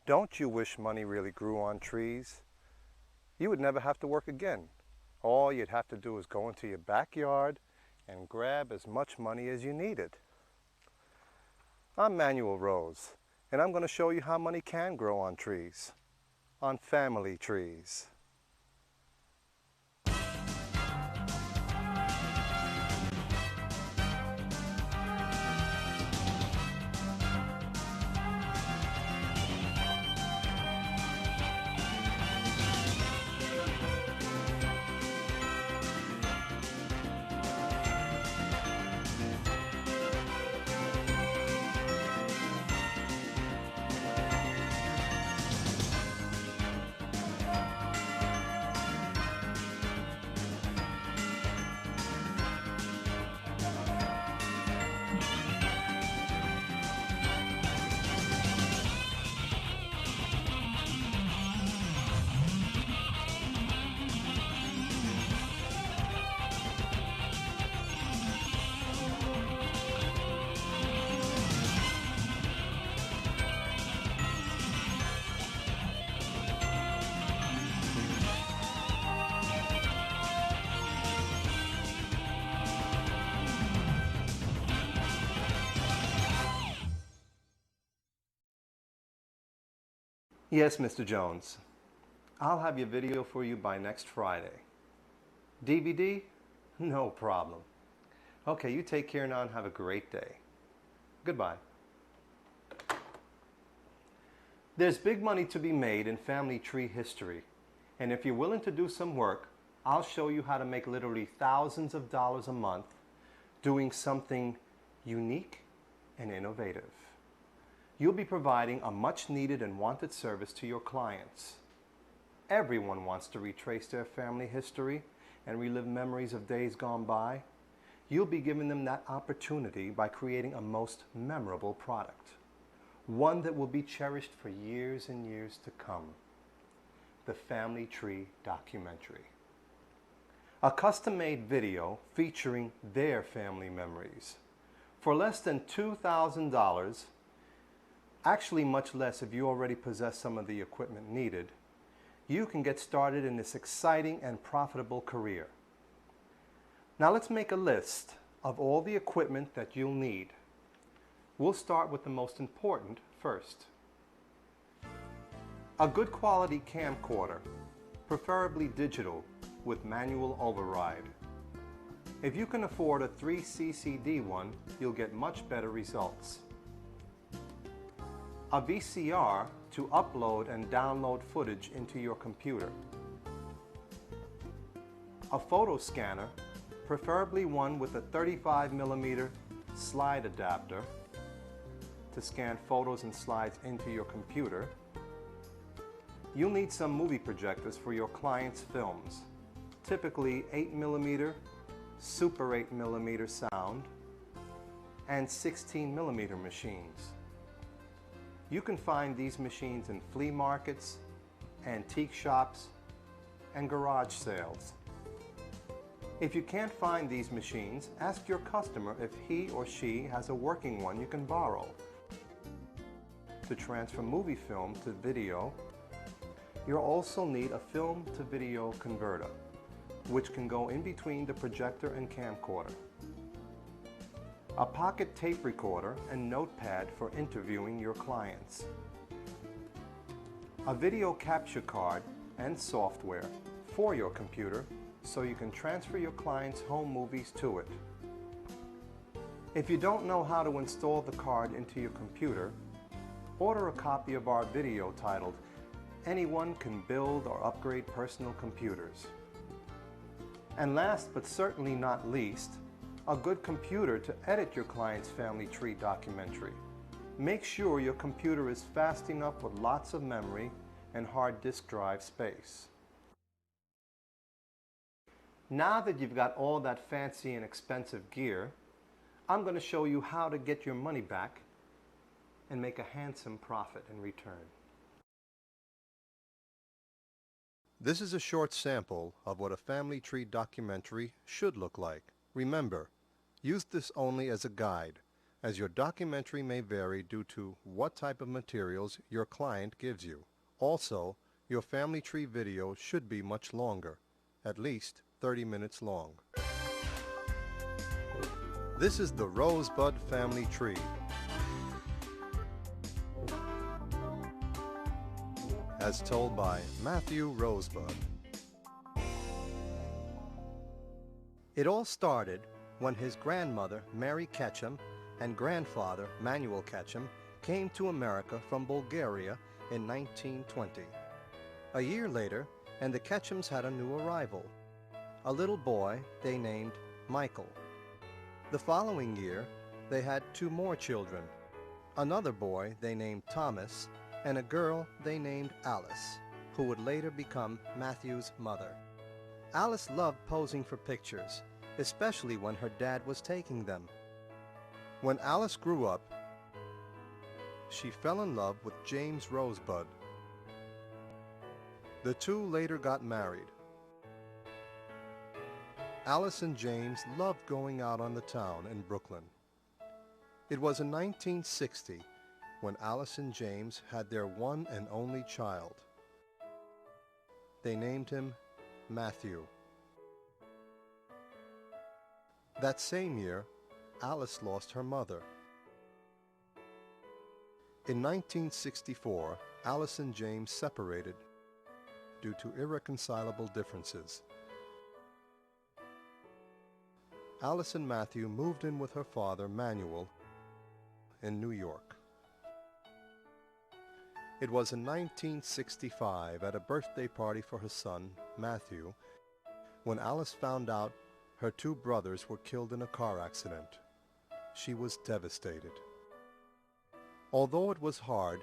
Don't you wish money really grew on trees? You would never have to work again. All you'd have to do is go into your backyard and grab as much money as you needed. I'm Manuel Rose, and I'm going to show you how money can grow on trees, on family trees. Yes, Mr. Jones. I'll have your video for you by next Friday. DVD? No problem. Okay, you take care now and have a great day. Goodbye. There's big money to be made in family tree history, and if you're willing to do some work, I'll show you how to make literally thousands of dollars a month doing something unique and innovative. You'll be providing a much needed and wanted service to your clients. Everyone wants to retrace their family history and relive memories of days gone by. You'll be giving them that opportunity by creating a most memorable product, one that will be cherished for years and years to come. The Family Tree Documentary. A custom-made video featuring their family memories. For less than $2,000, actually much less if you already possess some of the equipment needed, you can get started in this exciting and profitable career. Now let's make a list of all the equipment that you'll need. We'll start with the most important first. A good quality camcorder, preferably digital with manual override. If you can afford a 3CCD one, you'll get much better results. A VCR to upload and download footage into your computer. A photo scanner, preferably one with a 35mm slide adapter to scan photos and slides into your computer. You'll need some movie projectors for your clients' films, typically 8mm, Super 8mm sound, and 16mm machines. You can find these machines in flea markets, antique shops, and garage sales. If you can't find these machines, ask your customer if he or she has a working one you can borrow. To transfer movie film to video, you'll also need a film to video converter, which can go in between the projector and camcorder. A pocket tape recorder and notepad for interviewing your clients. A video capture card and software for your computer so you can transfer your clients' home movies to it. If you don't know how to install the card into your computer, order a copy of our video titled Anyone Can Build or Upgrade Personal Computers. And last but certainly not least, a good computer to edit your client's family tree documentary. Make sure your computer is fast enough with lots of memory and hard disk drive space. Now that you've got all that fancy and expensive gear, I'm going to show you how to get your money back and make a handsome profit in return. This is a short sample of what a family tree documentary should look like. Remember, use this only as a guide. as your documentary may vary due to what type of materials your client gives you. Also, your family tree video should be much longer, at least 30 minutes long. This is the Rosebud family tree. As told by Matthew Rosebud. It all started when his grandmother, Mary Ketchum, and grandfather, Manuel Ketchum, came to America from Bulgaria in 1920. A year later, and the Ketchums had a new arrival, a little boy they named Michael. The following year, they had 2 more children, another boy they named Thomas, and a girl they named Alice, who would later become Matthew's mother. Alice loved posing for pictures, especially when her dad was taking them. When Alice grew up, she fell in love with James Rosebud. The two later got married. Alice and James loved going out on the town in Brooklyn. It was in 1960 when Alice and James had their one and only child. They named him Matthew. That same year, Alice lost her mother. In 1964, Alice and James separated due to irreconcilable differences. Alice and Matthew moved in with her father, Manuel, in New York. It was in 1965, at a birthday party for her son, Matthew, when Alice found out her 2 brothers were killed in a car accident. She was devastated. Although it was hard,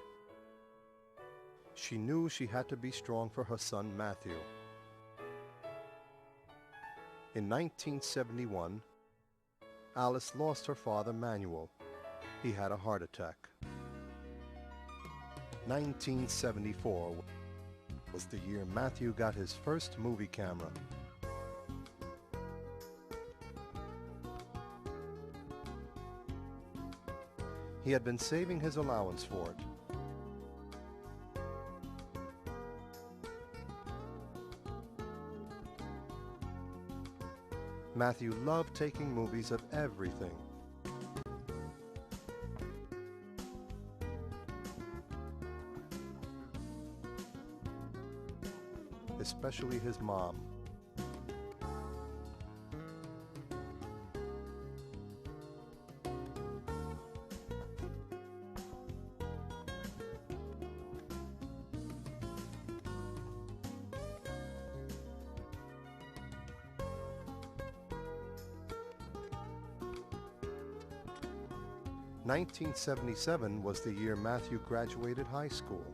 she knew she had to be strong for her son, Matthew. In 1971, Alice lost her father, Manuel. He had a heart attack. 1974 was the year Matthew got his first movie camera. He had been saving his allowance for it. Matthew loved taking movies of everything. Especially his mom. "1977 was the year Matthew graduated high school.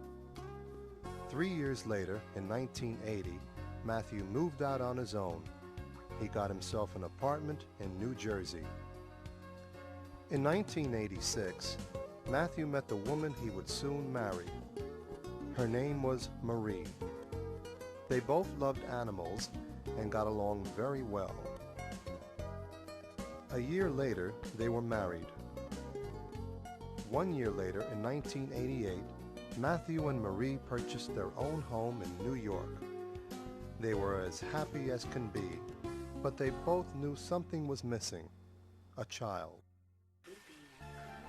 3 years later, in 1980, Matthew moved out on his own. He got himself an apartment in New Jersey. In 1986, Matthew met the woman he would soon marry. Her name was Marie. They both loved animals and got along very well. A year later, they were married. 1 year later, in 1988, Matthew and Marie purchased their own home in New York. They were as happy as can be, but they both knew something was missing, a child.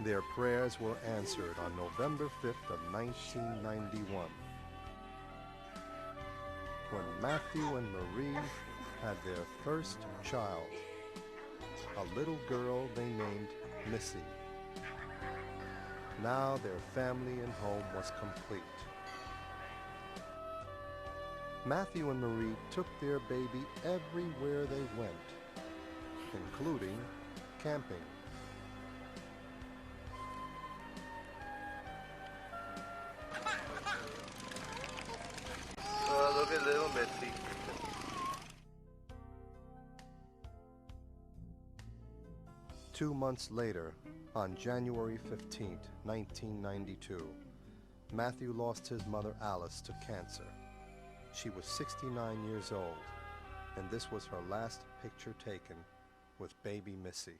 Their prayers were answered on November 5th of 1991, when Matthew and Marie had their first child, a little girl they named Missy. Now their family and home was complete. Matthew and Marie took their baby everywhere they went, including camping. Oh, look at little Missy. Two months later, on January 15, 1992, Matthew lost his mother Alice to cancer. She was 69 years old, and this was her last picture taken with baby Missy.